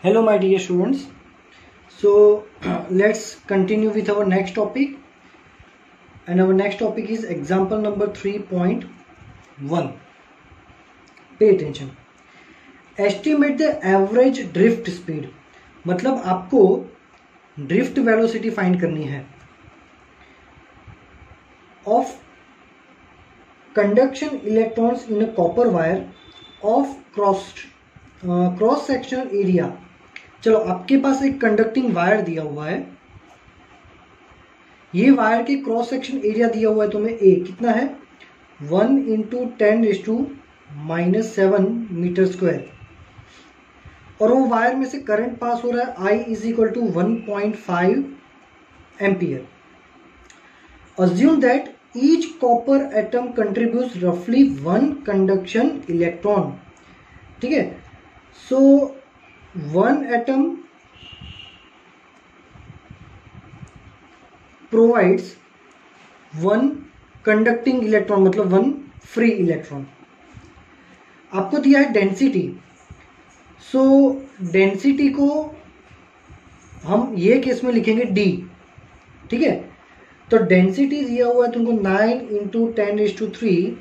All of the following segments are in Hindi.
Hello my dear students. So let's continue with our next topic, and our next topic is example number 3.1. Pay attention. Estimate the average drift speed. मतलब आपको ड्रिफ्ट वेलोसिटी फाइंड करनी है of conduction electrons in a copper wire of cross sectional area. चलो, आपके पास एक कंडक्टिंग वायर दिया हुआ है. ये वायर के क्रॉस सेक्शन एरिया दिया हुआ है तुम्हें ए कितना है 1 × 10⁻⁻7 मीटर स्क्वायर, और वो वायर में से करंट पास हो रहा है I = 1.5 ampere. Assume that each copper atom contributes roughly 1 conduction electron. ठीक है, so 1 atom provides 1 conducting electron, मतलब 1 free electron. आपको दिया है डेंसिटी. सो डेंसिटी को हम ये केस में लिखेंगे D. ठीक है, तो डेंसिटी दिया हुआ है तुमको 9 × 10⁻³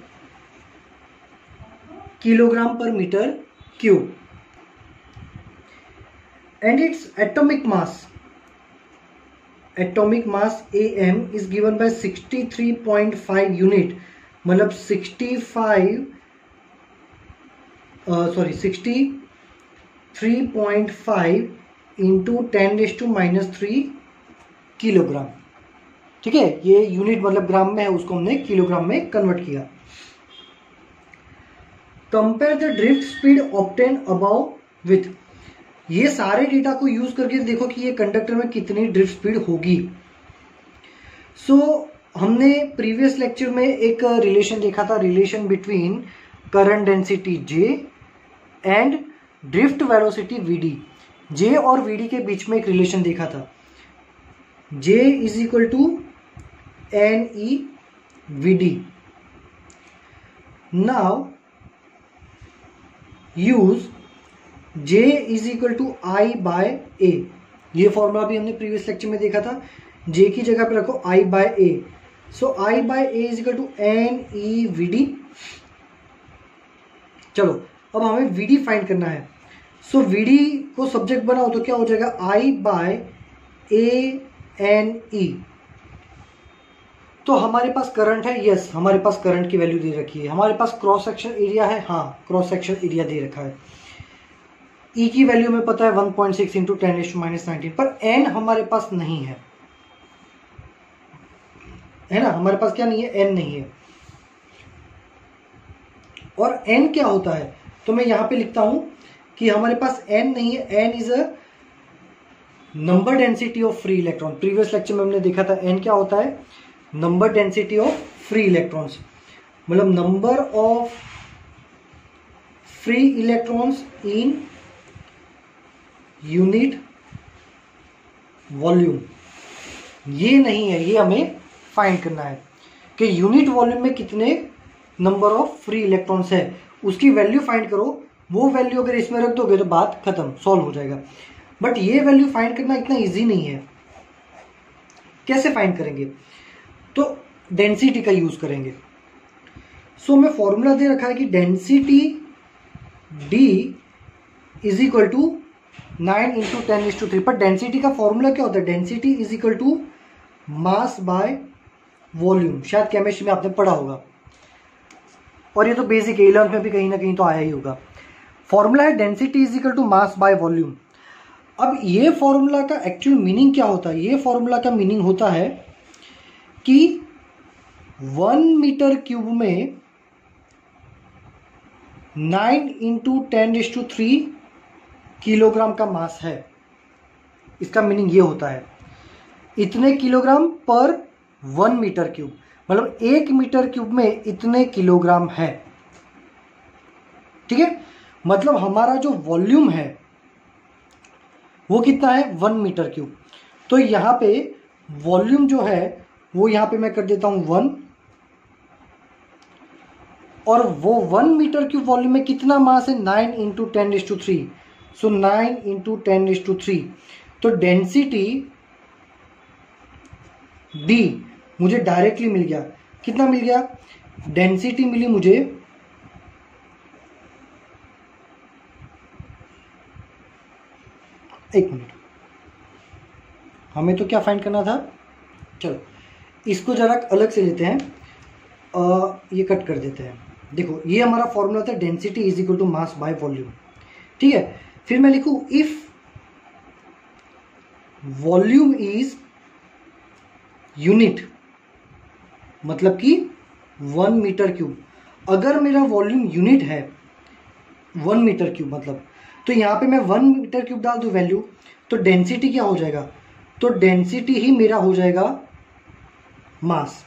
किलोग्राम पर metre cube, and its atomic mass AM is given by 63.5 unit, मतलब 63.5 × 10⁻³ किलोग्राम. ठीक है, ये यूनिट मतलब ग्राम में है, उसको हमने किलोग्राम में कन्वर्ट किया. Compare the drift speed obtain above with. ये सारे डेटा को यूज करके देखो कि ये कंडक्टर में कितनी ड्रिफ्ट स्पीड होगी. सो हमने प्रीवियस लेक्चर में एक रिलेशन देखा था, relation between current density J and drift velocity VD. J और VD के बीच में एक रिलेशन देखा था, J = NE/VD. Now use J = I/A. ये फॉर्मूला भी हमने प्रीवियस लेक्चर में देखा था. J की जगह पे रखो I/A. सो I/A = NE/VD. चलो, अब हमें VD फाइंड करना है. सो VD को सब्जेक्ट बनाओ तो क्या हो जाएगा I/A/NE. तो हमारे पास करंट है, यस हमारे पास करंट की वैल्यू दे रखी है. हमारे पास क्रॉस सेक्शन एरिया है, हाँ क्रॉस सेक्शन एरिया दे रखा है. E की वैल्यू में पता है 1.6 × 10⁻⁻19, पर N हमारे पास नहीं है, है ना. हमारे पास क्या नहीं है, N नहीं है. और N क्या होता है, तो मैं यहां पे लिखता हूं कि हमारे पास N नहीं है. N is a number density of free electron. Previous lecture में हमने देखा था N क्या होता है, number density of free electrons, मतलब number of free electrons in unit volume. ये नहीं है, ये हमें फाइंड करना है कि यूनिट वॉल्यूम में कितने नंबर ऑफ फ्री इलेक्ट्रॉन्स है, उसकी वैल्यू फाइंड करो. वो वैल्यू अगर इसमें रख दोगे तो बात खत्म, सॉल्व हो जाएगा. बट ये वैल्यू फाइंड करना इतना इजी नहीं है. कैसे फाइंड करेंगे, तो डेंसिटी का यूज करेंगे. सो मैं फॉर्मूला दे रखा है कि डेंसिटी D = 9 × 10⁻³. पर डेंसिटी का फॉर्मूला क्या होता है, डेंसिटी = मास बाय वॉल्यूम. शायद केमिस्ट्री में आपने पढ़ा होगा, और ये तो बेसिक है, 11th में भी कहीं ना कहीं तो आया ही होगा. फॉर्मूला है डेंसिटी = मास बाय वॉल्यूम. अब ये फॉर्मूला का एक्चुअल मीनिंग क्या होता है, ये फॉर्मूला का मीनिंग होता है कि 1 मीटर क्यूब में 9 × 10⁻³ किलोग्राम का मास है. इसका मीनिंग ये होता है इतने किलोग्राम पर 1 मीटर क्यूब, मतलब 1 मीटर क्यूब में इतने किलोग्राम है. ठीक है, मतलब हमारा जो वॉल्यूम है वो कितना है 1 मीटर क्यूब. तो यहां पे वॉल्यूम जो है वो यहां पे मैं कर देता हूं 1, और वो 1 मीटर क्यूब वॉल्यूम में कितना मास है 9 × 10⁻³ सो 9 इंटू 10⁻3। तो डेंसिटी D मुझे डायरेक्टली मिल गया। कितना मिल गया? डेंसिटी मिली मुझे 1 मिनट, हमें तो क्या फाइंड करना था। चलो इसको जरा अलग से लेते हैं, ये कट कर देते हैं। देखो ये हमारा फॉर्मूला था density is equal to mass by volume. ठीक है, फिर मैं लिखूं इफ वॉल्यूम इज यूनिट, मतलब कि 1 मीटर क्यूब। अगर मेरा वॉल्यूम यूनिट है 1 मीटर क्यूब मतलब, तो यहाँ पे मैं 1 मीटर क्यूब डाल दूं वैल्यू, तो डेंसिटी क्या हो जाएगा? तो डेंसिटी ही मेरा हो जाएगा मास।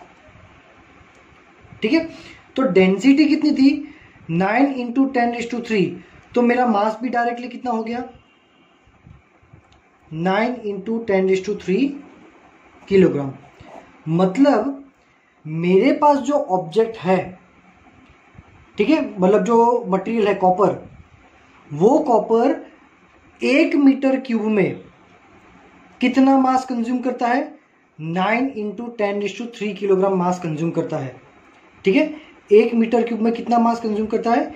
ठीक है, तो डेंसिटी कितनी थी? 9 इंटू 10⁻3। तो मेरा मास भी डायरेक्टली कितना हो गया? 9 इंटू 10⁻3 किलोग्राम। मतलब मेरे पास जो ऑब्जेक्ट है, ठीक है, मतलब जो मटेरियल है कॉपर, वो कॉपर 1 मीटर क्यूब में कितना मास कंज्यूम करता है? 9 इंटू 10⁻3 किलोग्राम मास कंज्यूम करता है। ठीक है, 1 मीटर क्यूब में कितना मास कंज्यूम करता है?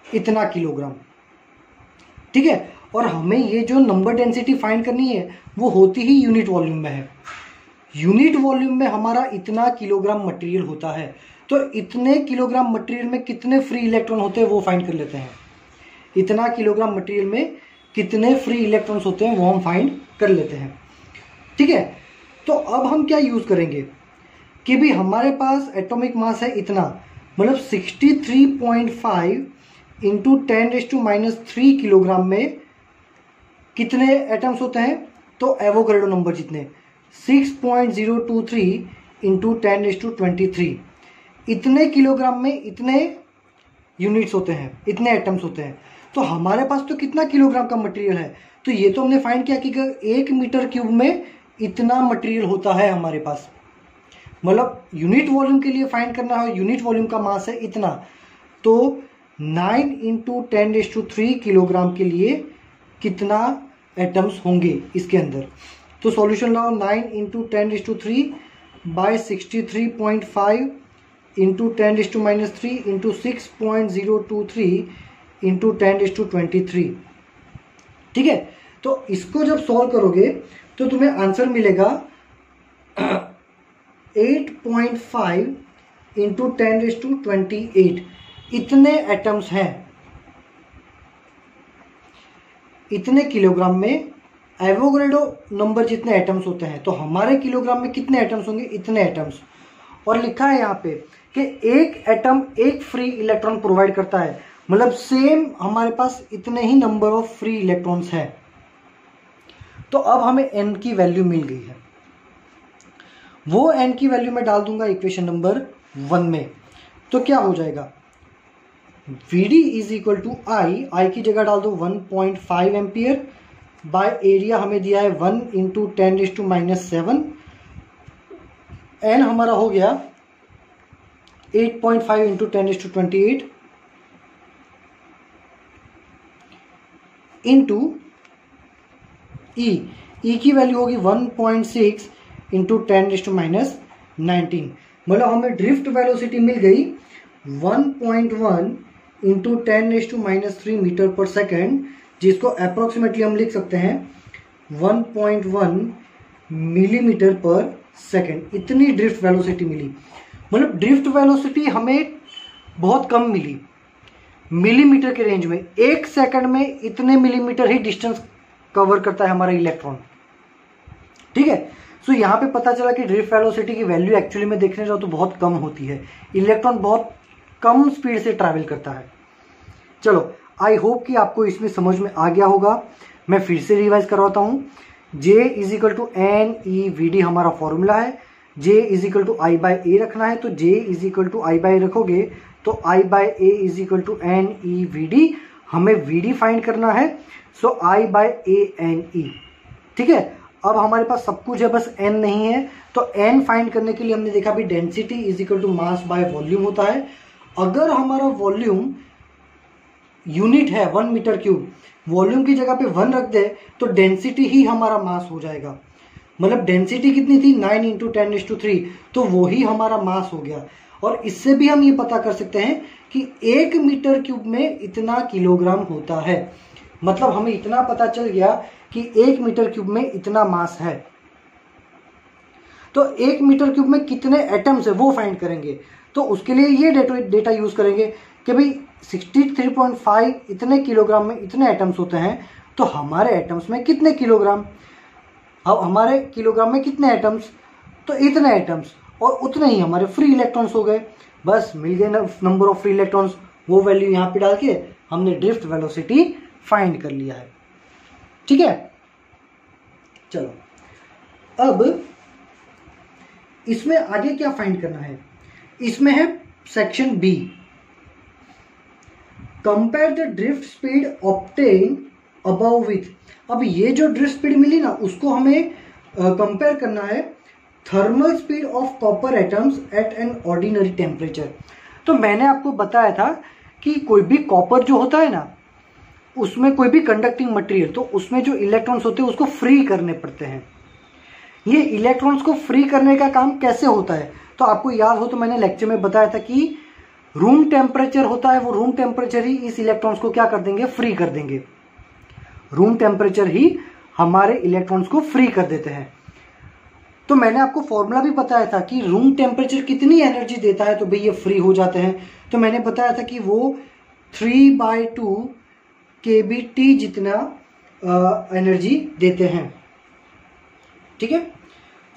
इतना किलोग्राम। ठीक है, और हमें ये जो नंबर डेंसिटी फाइंड करनी है वो होती ही यूनिट वॉल्यूम में है। यूनिट वॉल्यूम में हमारा इतना किलोग्राम मटेरियल होता है, तो इतने किलोग्राम मटेरियल में कितने फ्री इलेक्ट्रॉन होते हैं वो फाइंड कर लेते हैं। इतना किलोग्राम मटेरियल में कितने फ्री इलेक्ट्रॉन्स होते हैं वो हम फाइंड कर लेते हैं। ठीक है, तो अब हम क्या यूज करेंगे कि भी हमारे पास एटॉमिक मास है इतना, मतलब 63.5 इंटू 10⁻³ किलोग्राम में कितने एटम्स होते हैं? तो एवोगैड्रो नंबर जितने 6.023 इंटू 10⁻23। इतने किलोग्राम में इतने यूनिट्स होते हैं, इतने एटम्स होते हैं। तो हमारे पास तो कितना किलोग्राम का मटेरियल है? तो ये तो हमने फाइंड किया कि 1 मीटर क्यूब में इतना मटेरियल होता है हमारे पास। मतलब यूनिट वॉल्यूम के लिए फाइंड करना है, यूनिट वॉल्यूम का मास है इतना, तो 9 इंटू 10⁻3 किलोग्राम के लिए कितना एटम्स होंगे इसके अंदर। तो सॉल्यूशन लाओ, 9 into 10⁻3 by 63.5 into 10⁻³ into 6.023 into 10⁻23। ठीक है, तो इसको जब सॉल्व करोगे तो तुम्हें आंसर मिलेगा 8.5 इंटू 10⁻28। इतने एटम्स हैं इतने किलोग्राम में। एवोगैड्रो नंबर जितने एटम्स होते हैं, तो हमारे किलोग्राम में कितने एटम्स होंगे? इतने एटम्स। और लिखा है यहाँ पे कि एक एटम एक फ्री इलेक्ट्रॉन प्रोवाइड करता है, मतलब सेम हमारे पास इतने ही नंबर ऑफ फ्री इलेक्ट्रॉन्स हैं। तो अब हमें n की वैल्यू मिल गई है, वो n की वैल्यू मैं डाल दूंगा इक्वेशन नंबर 1 में। तो क्या हो जाएगा? Vd इज इक्वल टू आई की जगह डाल दो 1.5 एम्पियर बाय एरिया हमें दिया है 1 इंटू 10⁻⁻7। n हमारा हो गया 8.5 इंटू 10⁻28 इंटू ई की वैल्यू होगी 1.6 इंटू 10⁻⁻19। मतलब हमें ड्रिफ्ट वेलोसिटी मिल गई 1.1 इंटू 10⁻³ मीटर पर सेकेंड, जिसको अप्रोक्सीमेटली हम लिख सकते हैं 1.1 मिलीमीटर पर सेकेंड। इतनी ड्रिफ्ट वेलोसिटी मिली। मतलब ड्रिफ्ट वेलोसिटी हमें बहुत कम मिली, मिलीमीटर के रेंज में। 1 सेकंड में इतने मिलीमीटर ही डिस्टेंस कवर करता है हमारा इलेक्ट्रॉन। ठीक है, सो यहाँ पे पता चला कि ड्रिफ्ट वेलोसिटी की वैल्यू एक्चुअली में देखने जाओ तो बहुत कम होती है। इलेक्ट्रॉन बहुत कम स्पीड से ट्रैवल करता है। चलो, आई होप कि आपको इसमें समझ में आ गया होगा। मैं फिर से रिवाइज करवाता हूँ। J is equal to NeVd हमारा फॉर्मूला है। J is equal to I by A रखना है, तो J is equal to I by रखोगे तो I by A is equal to NeVd। हमें Vd फाइंड करना है, so I by A NE। ठीक है, अब हमारे पास सब कुछ है, बस n नहीं है। तो n फाइंड करने के लिए हमने देखा भी density is equal to mass by volume होता है। अगर हमारा वॉल्यूम यूनिट है 1 मीटर क्यूब, वॉल्यूम की जगह पे 1 रख दे तो डेंसिटी ही हमारा मास हो जाएगा। मतलब डेंसिटी कितनी थी 9 इंटू 10⁻3, तो वो ही हमारा मास हो गया। और इससे भी हम ये पता कर सकते हैं कि 1 मीटर क्यूब में इतना किलोग्राम होता है। मतलब हमें इतना पता चल गया कि 1 मीटर क्यूब में इतना मास है। तो 1 मीटर क्यूब में कितने एटम्स है वो फाइंड करेंगे। तो उसके लिए ये डेटा यूज करेंगे कि भाई 63.5 इतने किलोग्राम में इतने एटम्स होते हैं, तो हमारे एटम्स में कितने किलोग्राम, अब हमारे किलोग्राम में कितने एटम्स, तो इतने एटम्स, और उतने ही हमारे फ्री इलेक्ट्रॉन्स हो गए। बस मिल गए नंबर ऑफ फ्री इलेक्ट्रॉन्स, वो वैल्यू यहाँ पे डाल के हमने ड्रिफ्ट वेलोसिटी फाइंड कर लिया है। ठीक है, चलो अब इसमें आगे क्या फाइंड करना है। इसमें है section B, compare the drift speed obtain above with. अब ये जो ड्रिफ्ट स्पीड मिली ना, उसको हमें कंपेयर करना है thermal speed of copper atoms at an ordinary temperature. तो मैंने आपको बताया था कि कोई भी कॉपर जो होता है ना, उसमें कोई भी कंडक्टिंग मटेरियल, तो उसमें जो इलेक्ट्रॉन्स होते हैं उसको फ्री करने पड़ते हैं। ये इलेक्ट्रॉन्स को फ्री करने का काम कैसे होता है, तो आपको याद हो तो मैंने लेक्चर में बताया था कि रूम टेम्परेचर होता है, वो रूम टेम्परेचर ही इस इलेक्ट्रॉन्स को क्या कर देंगे, फ्री कर देंगे। रूम टेम्परेचर ही हमारे इलेक्ट्रॉन्स को फ्री कर देते हैं। तो मैंने आपको फॉर्मूला भी बताया था कि रूम टेम्परेचर कितनी एनर्जी देता है तो भाई ये फ्री हो जाते हैं। तो मैंने बताया था कि वो 3/2 kBt जितना एनर्जी देते हैं। ठीक है,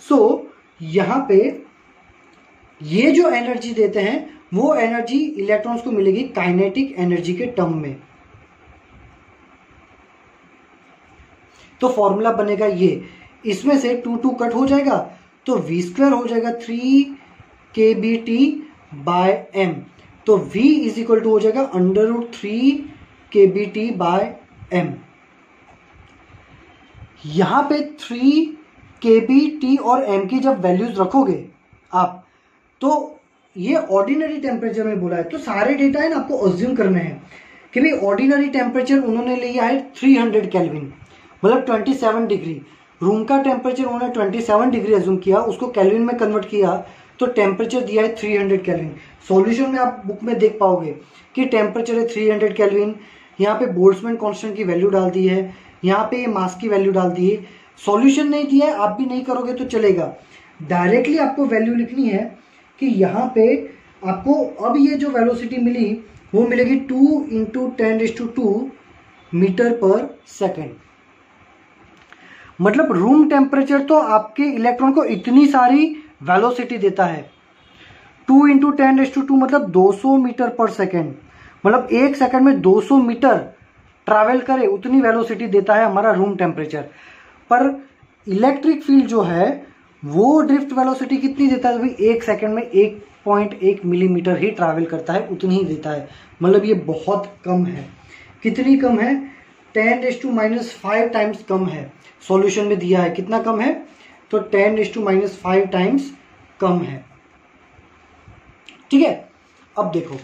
सो यहां पे ये जो एनर्जी देते हैं वो एनर्जी इलेक्ट्रॉन्स को मिलेगी काइनेटिक एनर्जी के टर्म में। तो फॉर्मूला बनेगा ये, इसमें से 2 कट हो जाएगा तो v² हो जाएगा 3 kBt/m। तो v इज इक्वल टू हो जाएगा √3 kBt/m। यहां पे 3 kBt और m की जब वैल्यूज रखोगे आप, तो ये ऑर्डिनरी टेम्परेचर में बोला है, तो सारे डेटा है ना आपको अज्यूम करने हैं कि भाई ऑर्डिनरी टेम्परेचर उन्होंने लिया है 300 केल्विन, मतलब 27 डिग्री। रूम का टेम्परेचर उन्होंने 27 डिग्री अज्यूम किया, उसको केल्विन में कन्वर्ट किया तो टेम्परेचर दिया है 300 केल्विन। सॉल्यूशन में आप बुक में देख पाओगे कि टेम्परेचर है 300 केल्विन, यहाँ पे बोल्ट्जमैन कांस्टेंट की वैल्यू डाल दी है, यहाँ पे मास की वैल्यू डाल दी है। सॉल्यूशन नहीं दिया है, आप भी नहीं करोगे तो चलेगा, डायरेक्टली आपको वैल्यू लिखनी है कि यहाँ पे आपको अब ये जो वेलोसिटी मिली वो मिलेगी 2 इंटू 10⁻²⁰ मीटर पर सेकेंड। मतलब रूम टेम्परेचर तो आपके इलेक्ट्रॉन को इतनी सारी वेलोसिटी देता है, 2 इंटू 10⁻² मतलब 200 मीटर पर सेकेंड, मतलब 1 सेकेंड में 200 मीटर ट्रैवल करे उतनी वेलोसिटी देता है हमारा रूम टेम्परेचर। पर इलेक्ट्रिक फील्ड जो है वो ड्रिफ्ट वेलोसिटी कितनी देता है, तो भाई 1 सेकेंड में 1.1 मिलीमीटर ही ट्रैवल करता है, उतनी ही देता है। मतलब ये बहुत कम है। कितनी कम है, 10⁻⁻5 टाइम्स कम है। सॉल्यूशन में दिया है कितना कम है, तो 10⁻⁻5 टाइम्स कम है। ठीक है, अब देखो,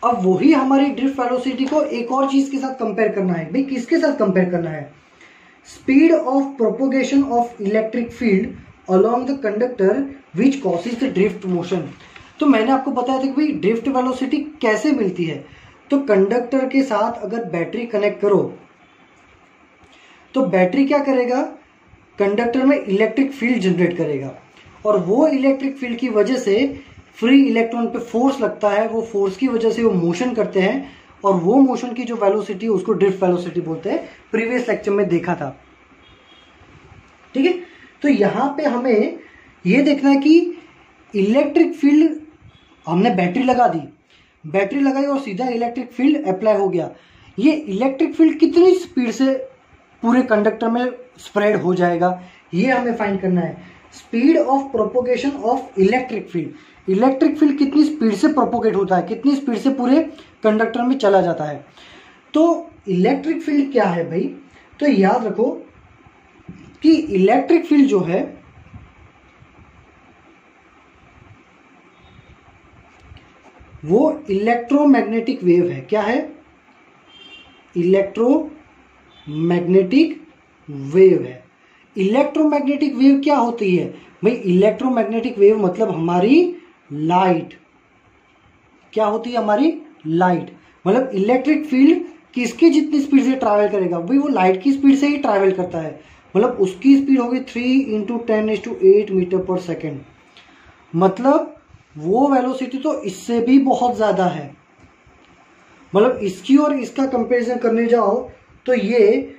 अब वही हमारी ड्रिफ्ट वेलोसिटी को एक और चीज के साथ कंपेयर करना है। भाई किसके साथ कंपेयर करना है, speed of propagation of electric field along the conductor which causes the drift motion. तो मैंने आपको बताया था कि भाई ड्रिफ्ट वेलोसिटी कैसे मिलती है, तो कंडक्टर के साथ अगर बैटरी कनेक्ट करो तो बैटरी क्या करेगा, कंडक्टर में इलेक्ट्रिक फील्ड जनरेट करेगा, और वो इलेक्ट्रिक फील्ड की वजह से फ्री इलेक्ट्रॉन पे फोर्स लगता है, वो फोर्स की वजह से वो मोशन करते हैं, और वो मोशन की जो वेलोसिटी है उसको ड्रिफ्ट वेलोसिटी बोलते हैं। प्रीवियस लेक्चर में देखा था। ठीक है, तो यहां पे हमें ये देखना है कि इलेक्ट्रिक फील्ड, हमने बैटरी लगा दी, बैटरी लगाई और सीधा इलेक्ट्रिक फील्ड अप्लाई हो गया। ये इलेक्ट्रिक फील्ड कितनी स्पीड से पूरे कंडक्टर में स्प्रेड हो जाएगा, ये हमें फाइंड करना है। Speed of propagation of electric field, electric field कितनी स्पीड से प्रोपोगेट होता है, कितनी स्पीड से पूरे कंडक्टर में चला जाता है। तो इलेक्ट्रिक फील्ड क्या है भाई, तो याद रखो कि इलेक्ट्रिक फील्ड जो है वो इलेक्ट्रोमैग्नेटिक वेव है। क्या है? इलेक्ट्रोमैग्नेटिक वेव है। इलेक्ट्रोमैग्नेटिक वेव क्या होती है भाई? इलेक्ट्रोमैग्नेटिक वेव मतलब हमारी लाइट। क्या होती है? हमारी लाइट। मतलब इलेक्ट्रिक फील्ड किसकी जितनी स्पीड से ट्रैवल करेगा भाई? वो लाइट की स्पीड से ही ट्रैवल करता है। मतलब उसकी स्पीड होगी 3 × 10⁸ मीटर पर सेकेंड। मतलब वो वेलोसिटी तो इससे भी बहुत ज्यादा है। मतलब इसकी और इसका कंपैरिजन करने जाओ तो ये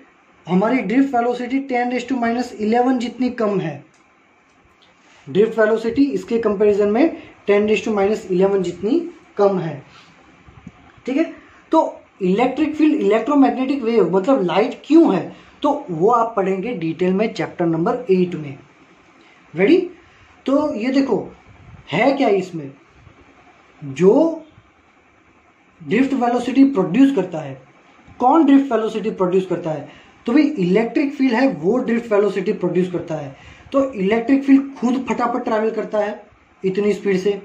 हमारी ड्रिफ्ट वेलोसिटी 10⁻11 जितनी कम है। ड्रिफ्ट वेलोसिटी इसके कंपैरिजन में 10⁻11 जितनी कम है। ठीक है, तो इलेक्ट्रिक फील्ड, इलेक्ट्रोमैग्नेटिक वेव मतलब लाइट क्यों है, तो वो आप पढ़ेंगे डिटेल में चैप्टर नंबर 8 में। रेडी? तो ये देखो है क्या इसमें, जो ड्रिफ्ट वेलोसिटी प्रोड्यूस करता है, कौन ड्रिफ्ट वेलोसिटी प्रोड्यूस करता है? तो भाई इलेक्ट्रिक फील्ड है, वो ड्रिफ्ट वेलोसिटी प्रोड्यूस करता है। तो इलेक्ट्रिक फील्ड खुद फटाफट ट्रैवल करता है इतनी स्पीड से।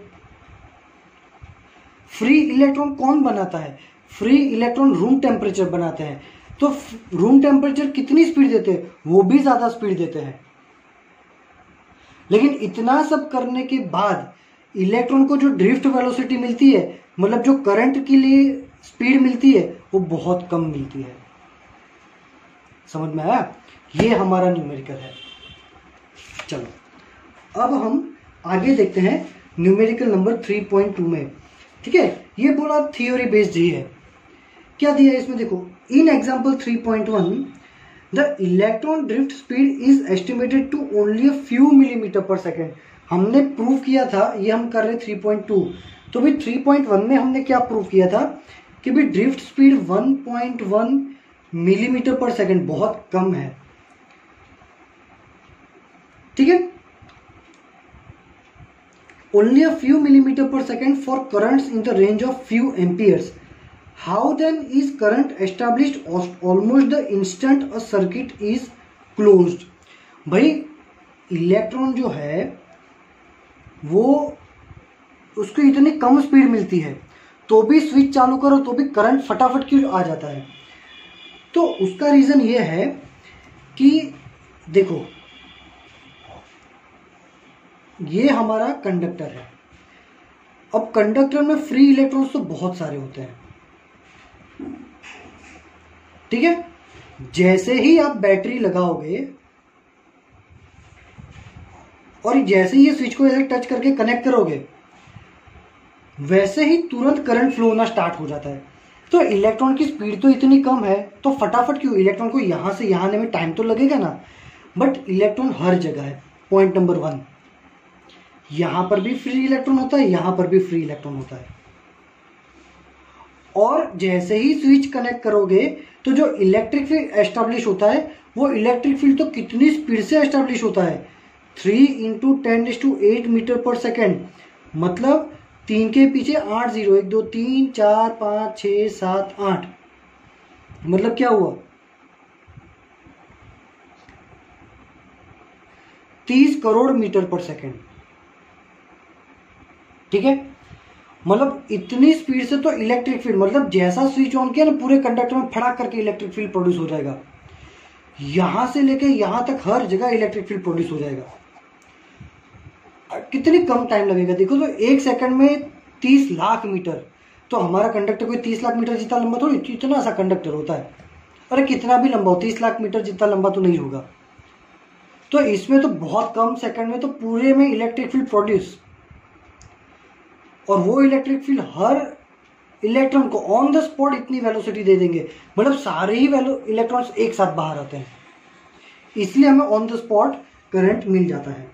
फ्री इलेक्ट्रॉन कौन बनाता है? फ्री इलेक्ट्रॉन रूम टेम्परेचर बनाते हैं। तो रूम टेम्परेचर कितनी स्पीड देते हैं? वो भी ज्यादा स्पीड देते हैं। लेकिन इतना सब करने के बाद इलेक्ट्रॉन को जो ड्रिफ्ट वेलोसिटी मिलती है, मतलब जो करंट के लिए स्पीड मिलती है, वो बहुत कम मिलती है। समझ में आया? ये हमारा न्यूमेरिकल है। चलो अब हम आगे देखते हैं न्यूमेरिकल नंबर 3.2 में। ठीक है, ये बोला थियोरी बेस्ड ही है। क्या दिया है इसमें देखो, in example 3.1 the electron drift speed is estimated to only a few millimetre per second. हमने प्रूव किया था, ये हम कर रहे 3.2। तो भी 3.1 में हमने क्या प्रूव किया था कि भी drift speed 1.1 millimetre per second बहुत कम है। ठीक है, only a few millimeter per second for currents in the range of few amperes. How then is current established almost the instant a circuit is closed? भाई इलेक्ट्रॉन जो है वो उसको इतनी कम स्पीड मिलती है, तो भी स्विच चालू करो तो भी करंट फटाफट क्यों आ जाता है? तो उसका रीजन ये है कि देखो ये हमारा कंडक्टर है। अब कंडक्टर में फ्री इलेक्ट्रॉन्स तो बहुत सारे होते हैं। ठीक है, जैसे ही आप बैटरी लगाओगे और जैसे ही ये स्विच को ऐसे टच करके कनेक्ट करोगे, वैसे ही तुरंत करंट फ्लो होना स्टार्ट हो जाता है। तो इलेक्ट्रॉन की स्पीड तो इतनी कम है, तो फटाफट क्यों? इलेक्ट्रॉन को यहां से यहां आने में टाइम तो लगेगा ना। बट इलेक्ट्रॉन हर जगह है। पॉइंट नंबर 1, यहां पर भी फ्री इलेक्ट्रॉन होता है, यहां पर भी फ्री इलेक्ट्रॉन होता है। और जैसे ही स्विच कनेक्ट करोगे तो जो इलेक्ट्रिक फील्ड एस्टेब्लिश होता है, वो इलेक्ट्रिक फील्ड तो कितनी स्पीड से एस्टेब्लिश होता है? 3 × 10⁸ मीटर पर सेकेंड। मतलब 3 के पीछे 8 0, 1 2 3 4 5 6 7 8। मतलब क्या हुआ? 30 करोड़ मीटर पर सेकेंड। ठीक है, मतलब इतनी स्पीड से तो इलेक्ट्रिक फील्ड, मतलब जैसा स्विच ऑन किया ना, पूरे कंडक्टर में फटाक करके इलेक्ट्रिक फील्ड प्रोड्यूस हो जाएगा। यहां से लेके यहां तक हर जगह इलेक्ट्रिक फील्ड प्रोड्यूस हो जाएगा। कितनी कम टाइम लगेगा देखो तो, 1 सेकंड में 30 लाख मीटर। तो हमारा कंडक्टर कोई 30 लाख मीटर जितना लंबा थोड़ी, इतना सा कंडक्टर होता है। अरे कितना भी लंबा हो, 30 लाख मीटर जितना लंबा तो नहीं होगा। तो इसमें तो बहुत कम सेकंड में तो पूरे में इलेक्ट्रिक फील्ड प्रोड्यूस, और वो इलेक्ट्रिक फील्ड हर इलेक्ट्रॉन को ऑन द स्पॉट इतनी वेलोसिटी दे देंगे, मतलब सारे ही इलेक्ट्रॉन्स एक साथ बाहर आते हैं, इसलिए हमें ऑन द स्पॉट करंट मिल जाता है।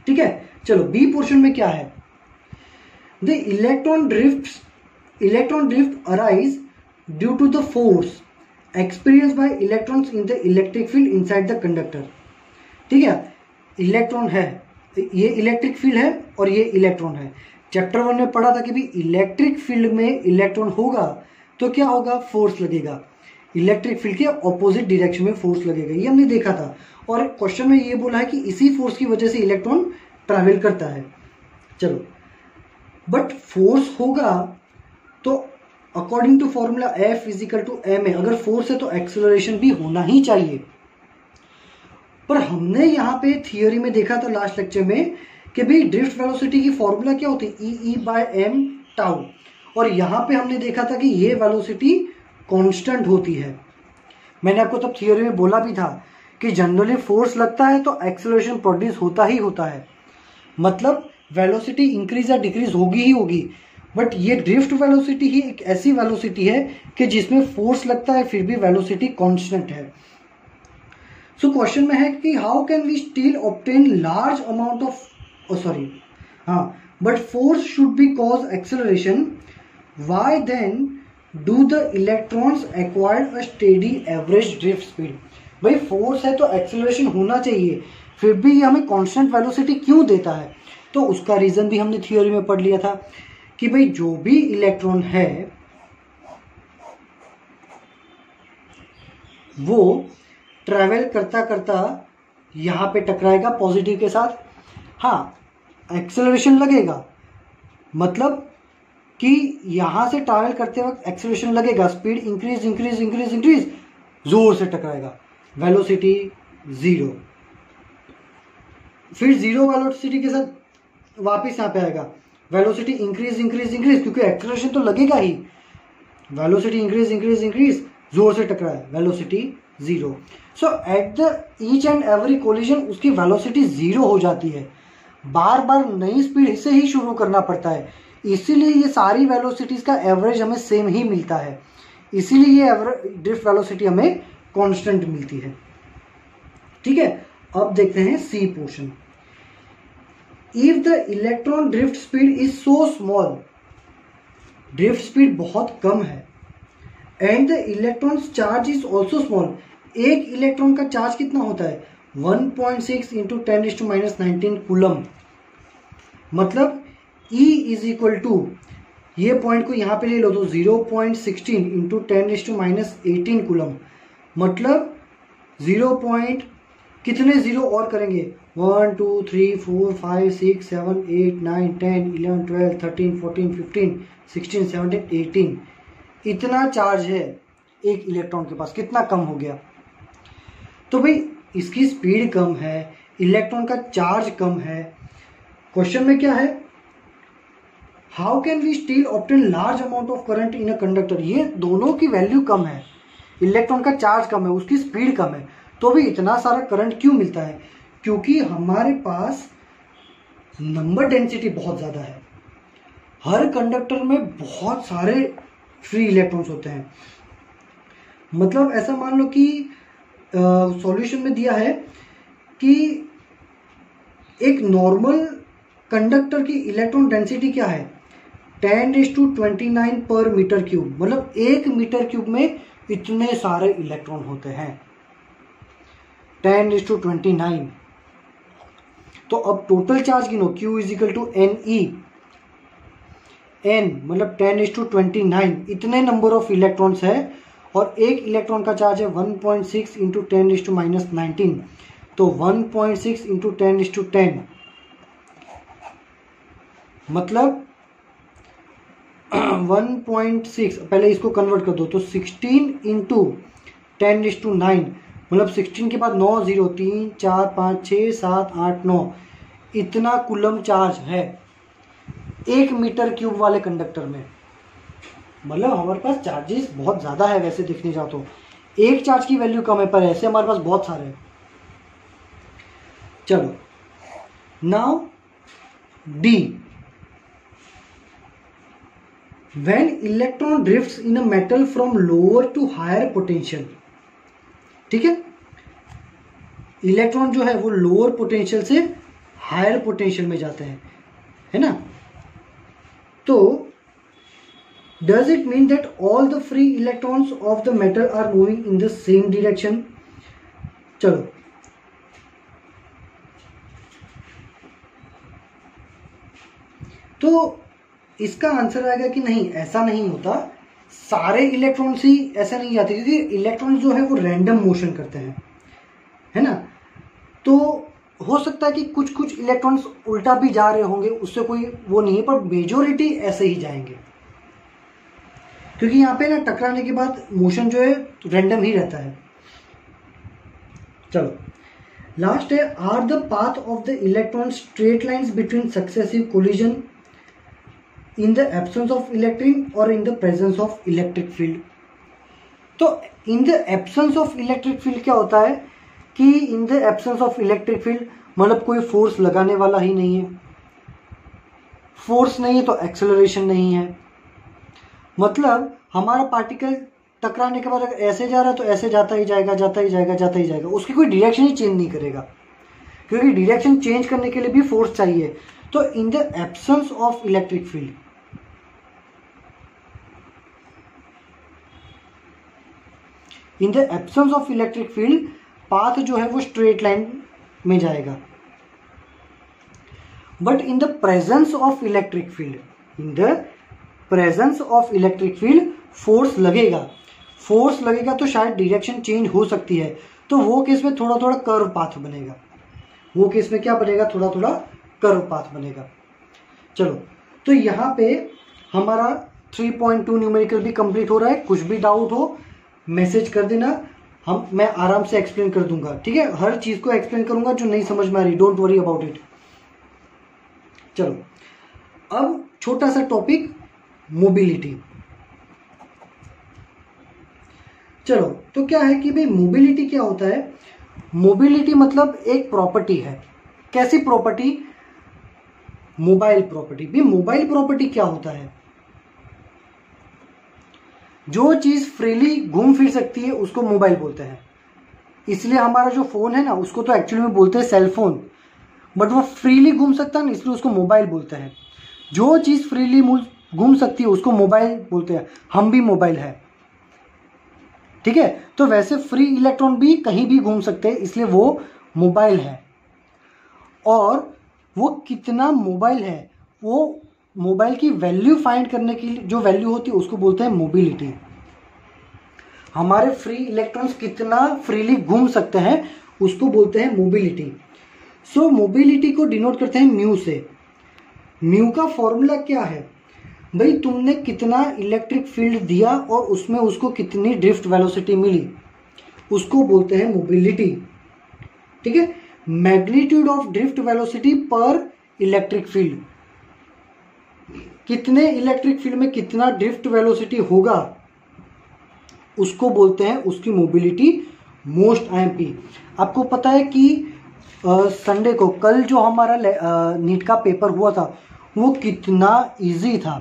ठीक है, चलो बी पोर्शन में क्या है? The electron drift arise due to the force experience by electrons in the electric field inside the conductor. ठीक है, इलेक्ट्रॉन है, ये इलेक्ट्रिक फील्ड है और ये इलेक्ट्रॉन है। चैप्टर 1 में पढ़ा था कि भी इलेक्ट्रिक फील्ड में इलेक्ट्रॉन होगा तो क्या होगा? फोर्स लगेगा। इलेक्ट्रिक फील्ड के ऑपोजिट डायरेक्शन में फोर्स लगेगा, ये हमने देखा था। और क्वेश्चन में ये बोला है कि इसी फोर्स की वजह से इलेक्ट्रॉन ट्रैवल करता है। चलो बट फोर्स होगा तो according to formula F equal to ma, अगर फोर्स है तो एक्सेलरेशन भी होना ही चाहिए। पर हमने यहाँ पे थियोरी में देखा था लास्ट लेक्चर में कि भाई ड्रिफ्ट वेलोसिटी की फॉर्मूला क्या होती है, E/m टाउ, और यहाँ पे हमने देखा था कि ये वेलोसिटी कांस्टेंट होती है। मैंने आपको तब थियोरी में बोला भी था कि जनरली फोर्स लगता है तो एक्सेलरेशन प्रोड्यूस होता ही होता है, मतलब वेलोसिटी इंक्रीज या डिक्रीज होगी ही होगी। बट ये ड्रिफ्ट वेलोसिटी ही एक ऐसी वेलोसिटी है कि जिसमें फोर्स लगता है फिर भी वेलोसिटी कांस्टेंट है। सो क्वेश्चन में है कि how can we still obtain large amount of but force should be cause acceleration, why then do the electrons acquired a steady average drift speed. भाई फोर्स है तो एक्सेलरेशन होना चाहिए, फिर भी ये हमें कांस्टेंट वेलोसिटी क्यों देता है? तो उसका रीजन भी हमने थियोरी में पढ़ लिया था कि भाई जो भी इलेक्ट्रॉन है वो ट्रैवल करता करता यहां पे टकराएगा पॉजिटिव के साथ। हाँ, एक्सेलरेशन लगेगा, मतलब कि यहां से ट्रैवल करते वक्त एक्सेलरेशन लगेगा, speed increase increase increase increase, जोर से टकराएगा, वेलोसिटी 0, फिर 0 वेलोसिटी के साथ वापस यहां पे आएगा, वेलोसिटी इंक्रीज इंक्रीज इंक्रीज, क्योंकि एक्सेलरेशन तो लगेगा ही, वेलोसिटी इंक्रीज इंक्रीज इंक्रीज, जोर से टकराए, velocity 0। So at the each and every collision उसकी वेलोसिटी 0 हो जाती है, बार बार नई स्पीड से ही शुरू करना पड़ता है, इसीलिए ये सारी वेलोसिटीज का एवरेज हमें सेम ही मिलता है, इसीलिए ये ड्रिफ्ट वेलोसिटी हमें कांस्टेंट मिलती है। ठीक है, अब देखते हैं C portion. If the electron drift speed is so small, drift speed बहुत कम है, and the electron charge is also small, एक इलेक्ट्रॉन का चार्ज कितना होता है 1.6 इंटू 10⁻⁻19 कूलम, मतलब E इज इक्वल टू, ये पॉइंट को यहां पे ले लो तो 0.16 इंटू 10⁻18 कूलम, मतलब 0. कितने जीरो और करेंगे 1 2 3 4 5 6 7 8 9 10 11 12 13 14 15 16 17 18, इतना चार्ज है एक इलेक्ट्रॉन के पास, कितना कम हो गया। तो भाई इसकी स्पीड कम है, इलेक्ट्रॉन का चार्ज कम है, क्वेश्चन में क्या है, how can we still obtain large amount of current in a conductor. ये दोनों की वैल्यू कम है, इलेक्ट्रॉन का चार्ज कम है, उसकी स्पीड कम है, तो भी इतना सारा करंट क्यों मिलता है? क्योंकि हमारे पास नंबर डेंसिटी बहुत ज्यादा है, हर कंडक्टर में बहुत सारे फ्री इलेक्ट्रॉन्स होते हैं। मतलब ऐसा मान लो कि सॉल्यूशन में दिया है कि एक नॉर्मल कंडक्टर की इलेक्ट्रॉन डेंसिटी क्या है 10⁻29 पर मीटर क्यूब, मतलब 1 मीटर क्यूब में इतने सारे इलेक्ट्रॉन होते हैं 10⁻29। तो अब टोटल चार्ज गिनो, Q is equal to NE, N मतलब 10⁻29, इतने नंबर ऑफ इलेक्ट्रॉन्स है और एक इलेक्ट्रॉन का चार्ज है 1.6 इंटू 10⁻19, तो 1.6 इंटू 10⁻10 मतलब 1.6, पहले इसको कन्वर्ट कर दो तो 16 इंटू 10⁻9, मतलब 16 के बाद 9 0 3 4 5 6 7 8 9, इतना कूलम चार्ज है 1 मीटर क्यूब वाले कंडक्टर में। मतलब हमारे पास चार्जेस बहुत ज्यादा है, वैसे देखने जाओ तो एक चार्ज की वैल्यू कम है, पर ऐसे हमारे पास बहुत सारे हैं। चलो now D, when electron drifts in a metal from lower to higher potential, ठीक है, इलेक्ट्रॉन जो है वो लोअर पोटेंशियल से हायर पोटेंशियल में जाते हैं, है ना। तो does it mean that all the free electrons of the metal are moving in the same direction? चलो तो इसका आंसर आएगा कि नहीं, ऐसा नहीं होता, सारे इलेक्ट्रॉन्स ही ऐसा नहीं जाते, क्योंकि इलेक्ट्रॉन्स जो है वो रैंडम मोशन करते हैं, है ना। तो हो सकता है कि कुछ कुछ इलेक्ट्रॉन्स उल्टा भी जा रहे होंगे, उससे कोई वो नहीं है, पर मेजोरिटी ऐसे ही जाएंगे, क्योंकि यहाँ पे ना टकराने के बाद मोशन जो है रैंडम ही रहता है। चलो लास्ट है, are the path of the electron straight lines between successive collision in the absence of electric और in the presence of electric field. तो in the absence of electric field क्या होता है कि in the absence of electric field मतलब कोई फोर्स लगाने वाला ही नहीं है, फोर्स नहीं है तो एक्सेलरेशन नहीं है, मतलब हमारा पार्टिकल टकराने के बाद अगर ऐसे जा रहा है तो ऐसे जाता ही जाएगा, जाता ही जाएगा, जाता ही जाएगा, उसकी कोई डायरेक्शन ही चेंज नहीं करेगा, क्योंकि डायरेक्शन चेंज करने के लिए भी फोर्स चाहिए। तो in the absence of electric field, in the absence of electric field path जो है वो स्ट्रेट लाइन में जाएगा, but in the presence of electric field, in the presence of electric field force लगेगा, फोर्स लगेगा तो शायद डायरेक्शन चेंज हो सकती है, तो वो केस में थोड़ा थोड़ा कर्व पाथ बनेगा, वो केस में क्या बनेगा, थोड़ा थोड़ा कर्व पाथ बनेगा। चलो तो यहाँ पे हमारा 3.2 न्यूमेरिकल भी कंप्लीट हो रहा है। कुछ भी डाउट हो मैसेज कर देना, मैं आराम से एक्सप्लेन कर दूंगा, ठीक है, हर चीज को एक्सप्लेन करूंगा जो नहीं समझ में आ रही, डोंट वरी अबाउट इट। चलो अब छोटा सा टॉपिक मोबिलिटी। चलो तो क्या है कि भाई मोबिलिटी क्या होता है, मोबिलिटी मतलब एक प्रॉपर्टी है। कैसी प्रॉपर्टी, मोबाइल प्रॉपर्टी। भी मोबाइल प्रॉपर्टी क्या होता है, जो चीज फ्रीली घूम फिर सकती है उसको मोबाइल बोलते हैं। इसलिए हमारा जो फोन है ना उसको तो एक्चुअली में बोलते हैं सेल फोन, बट वो फ्रीली घूम सकता है ना, इसलिए उसको मोबाइल बोलते हैं। जो चीज फ्रीली घूम सकती है उसको मोबाइल बोलते हैं। हम भी मोबाइल है, ठीक है। तो वैसे फ्री इलेक्ट्रॉन भी कहीं भी घूम सकते हैं, इसलिए वो मोबाइल है। और वो कितना मोबाइल है, वो मोबाइल की वैल्यू फाइंड करने की जो वैल्यू होती है उसको बोलते हैं मोबिलिटी। हमारे फ्री इलेक्ट्रॉन्स कितना फ्रीली घूम सकते हैं उसको बोलते हैं मोबिलिटी। सो मोबिलिटी को डिनोट करते हैं म्यू से। म्यू का फॉर्मूला क्या है भाई, तुमने कितना इलेक्ट्रिक फील्ड दिया और उसमें उसको कितनी ड्रिफ्ट वेलोसिटी मिली, उसको बोलते हैं मोबिलिटी, ठीक है। मैग्नीट्यूड ऑफ ड्रिफ्ट वेलोसिटी पर इलेक्ट्रिक फील्ड, कितने इलेक्ट्रिक फील्ड में कितना ड्रिफ्ट वेलोसिटी होगा उसको बोलते हैं उसकी मोबिलिटी मोस्ट आईएमपी। आपको पता है कि संडे को कल जो हमारा नीट का पेपर हुआ था वो कितना इजी था।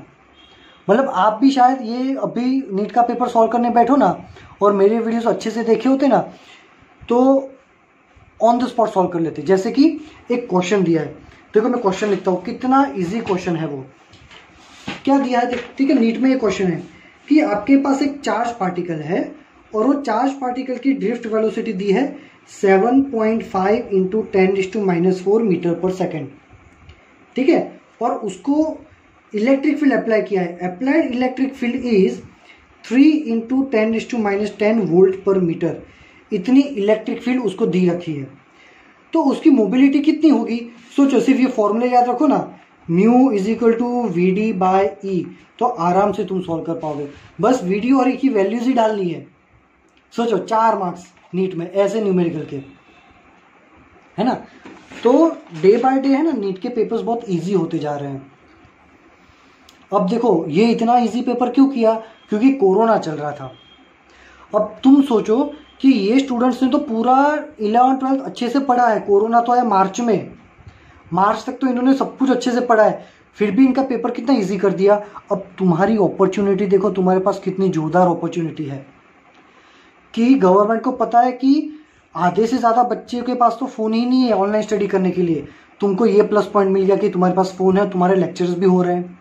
मतलब आप भी शायद ये अभी नीट का पेपर सॉल्व करने बैठो ना और मेरे वीडियोस अच्छे से देखे होते ना तो ऑन द स्पॉट सॉल्व कर लेते। जैसे कि एक क्वेश्चन दिया है, देखो मैं क्वेश्चन लिखता हूँ, कितना इजी क्वेश्चन है वो। क्या दिया है, ठीक है, नीट में ये क्वेश्चन है कि आपके पास एक चार्ज पार्टिकल है और वो चार्ज पार्टिकल की ड्रिफ्ट वेलोसिटी दी है 7.5 इंटू 10⁻⁻⁴ मीटर पर सेकेंड, ठीक है। और उसको इलेक्ट्रिक फील्ड अप्लाई किया है, applied electric field is 3 into 10⁻10 volt पर मीटर। इतनी इलेक्ट्रिक फील्ड उसको दी रखी है, तो उसकी मोबिलिटी कितनी होगी। सोचो, सिर्फ ये फॉर्मूले याद रखो ना, mu is equal to VD by E, तो आराम से तुम सॉल्व कर पाओगे। बस VD और ई की वैल्यूज ही डालनी है। सोचो 4 मार्क्स नीट में ऐसे न्यूमेरिकल के, है ना। तो डे बाय डे है ना नीट के पेपर्स बहुत इजी होते जा रहे हैं। अब देखो ये इतना इजी पेपर क्यों किया, क्योंकि कोरोना चल रहा था। अब तुम सोचो कि ये स्टूडेंट्स ने तो पूरा 11th-12th अच्छे से पढ़ा है, कोरोना तो आया मार्च में, मार्च तक तो इन्होंने सब कुछ अच्छे से पढ़ा है, फिर भी इनका पेपर कितना इजी कर दिया। अब तुम्हारी अपॉर्चुनिटी देखो, तुम्हारे पास कितनी जोरदार अपॉर्चुनिटी है कि गवर्नमेंट को पता है कि आधे से ज़्यादा बच्चे के पास तो फ़ोन ही नहीं है ऑनलाइन स्टडी करने के लिए। तुमको ये प्लस पॉइंट मिल गया कि तुम्हारे पास फ़ोन है, तुम्हारे लेक्चर्स भी हो रहे हैं।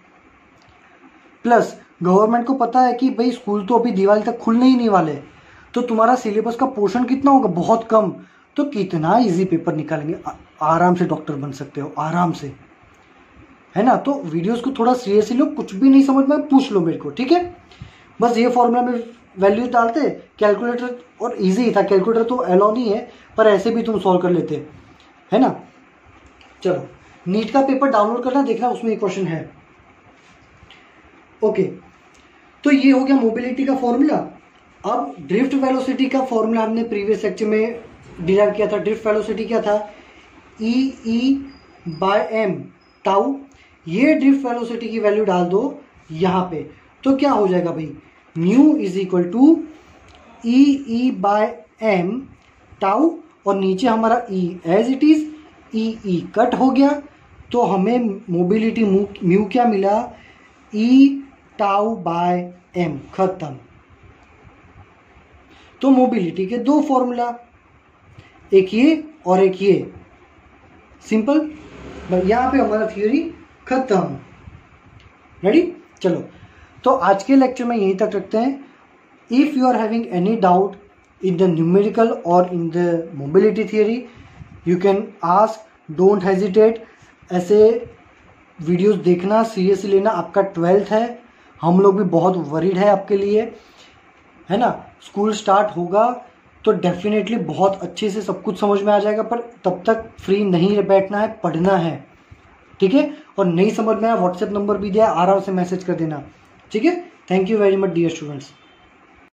प्लस गवर्नमेंट को पता है कि भाई स्कूल तो अभी दिवाली तक खुलने ही नहीं वाले, तो तुम्हारा सिलेबस का पोर्शन कितना होगा, बहुत कम। तो कितना इजी पेपर निकालेंगे, आराम से डॉक्टर बन सकते हो, आराम से, है ना। तो वीडियोस को थोड़ा सीरियसली लो, कुछ भी नहीं समझ में पूछ लो मेरे को, ठीक है। बस ये फॉर्मूला में वैल्यूज डालते, कैलकुलेटर, और इजी था, कैलकुलेटर तो अलाउ नहीं है पर ऐसे भी तुम सॉल्व कर लेते, है ना। चलो नीट का पेपर डाउनलोड करना, देखना उसमें एक क्वेश्चन है। ओके, तो ये हो गया मोबिलिटी का फॉर्मूला। अब ड्रिफ्ट वेलोसिटी का फॉर्मूला हमने प्रीवियस लेक्चर में डिराइव किया था। ड्रिफ्ट वेलोसिटी क्या था? E/m tau. ये ड्रिफ्ट वेलोसिटी की वैल्यू डाल दो यहाँ पे, तो क्या हो जाएगा भाई? Mu is equal to E/m tau, और नीचे हमारा E as it is, E cut हो गया, तो हमें मोबिलिटी म्यू क्या मिला? E/m, खत्म। तो मोबिलिटी के दो फॉर्मूला, एक ये और एक ये, सिंपल। यहां पे हमारा थ्योरी खत्म। रेडी? चलो, तो आज के लेक्चर में यहीं तक रखते हैं। If you are having any doubt in the numerical और in the mobility theory, you can ask, don't hesitate. ऐसे वीडियोस देखना, सीरियसली लेना। आपका 12th है, हम लोग भी बहुत वरीड है आपके लिए, है ना। स्कूल स्टार्ट होगा तो डेफिनेटली बहुत अच्छे से सब कुछ समझ में आ जाएगा, पर तब तक फ्री नहीं बैठना है, पढ़ना है, ठीक है। और नहीं समझ में आया, व्हाट्सएप नंबर भी दिया, आराम से मैसेज कर देना, ठीक है। Thank you very much dear students.